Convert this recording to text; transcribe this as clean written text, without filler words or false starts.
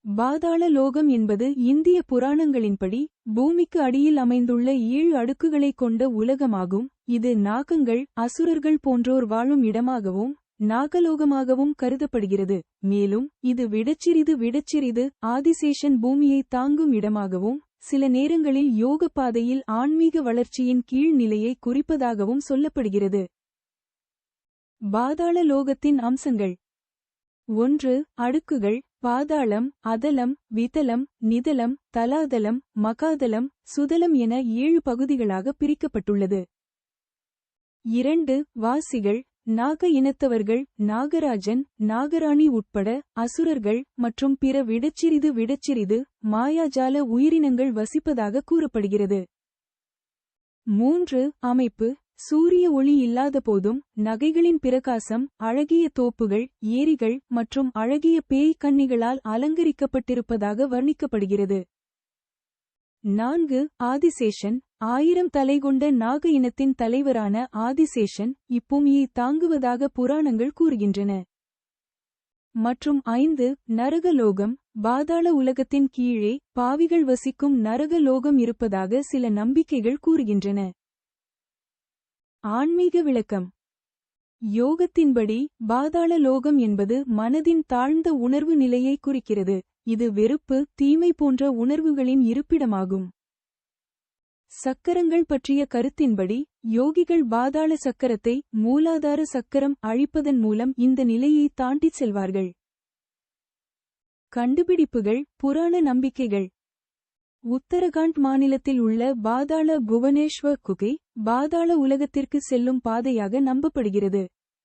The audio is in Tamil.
பாதாள லோகம் என்பது இந்திய புராணங்களின்படி பூமிக்கு அடியில் அமைந்துள்ள 7 அடுக்குகளைக் கொண்ட உலகமாகும். இது நாகங்கள், அசுரர்கள் போன்றோர் வாழும் இடமாகவும் நாகலோகமாகவும் கருதப்படுகிறது. மேலும் இது விடச்சிறிது ஆதிசேஷன் பூமியை தாங்கும் இடமாகவும் சில நேரங்களில் யோக பாதையில் ஆன்மீக வளர்ச்சியின் கீழ் நிலையை குறிப்பதாகவும் சொல்லப்படுகிறது. பாதாள லோகத்தின் அம்சங்கள். 1. அடுக்குகள். பாதாளம், அதலம், விதலம், நிதலம், தலாதலம், மகாதலம், சுதலம் என 7 பகுதிகளாக பிரிக்கப்பட்டுள்ளது. 2. வாசிகள். நாக இனத்தவர்கள், நாகராஜன், நாகராணி உட்பட அசுரர்கள் மற்றும் பிற விடச்சிறிது மாயாஜால உயிரினங்கள் வசிப்பதாக கூறப்படுகிறது. 3. அமைப்பு. சூரிய ஒளி இல்லாதபோதும் நகைகளின் பிரகாசம், அழகிய தோப்புகள், ஏரிகள் மற்றும் அழகிய பேய் கன்னிகளால் அலங்கரிக்கப்பட்டிருப்பதாக வர்ணிக்கப்படுகிறது. 4. ஆதிசேஷன். 1000 தலை கொண்ட நாக இனத்தின் தலைவரான ஆதிசேஷன் இப்பூமியை தாங்குவதாக புராணங்கள் கூறுகின்றன. மற்றும் 5. நரகலோகம். பாதாள உலகத்தின் கீழே பாவிகள் வசிக்கும் நரகலோகம் இருப்பதாக சில நம்பிக்கைகள் கூறுகின்றன. ஆன்மீக விளக்கம். யோகத்தின்படி பாதாள லோகம் என்பது மனதின் தாழ்ந்த உணர்வு நிலையை குறிக்கிறது. இது வெறுப்பு, தீமை போன்ற உணர்வுகளின் இருப்பிடமாகும். சக்கரங்கள் பற்றிய கருத்தின்படி யோகிகள் பாதாள சக்கரத்தை மூலாதார சக்கரம் அழிப்பதன் மூலம் இந்த நிலையை தாண்டிச் செல்வார்கள். கண்டுபிடிப்புகள். புராண நம்பிக்கைகள். உத்தரகாண்ட் மாநிலத்தில் உள்ள பாதாள புவனேஸ்வர் குகை பாதாள உலகத்திற்கு செல்லும் பாதையாக நம்பப்படுகிறது.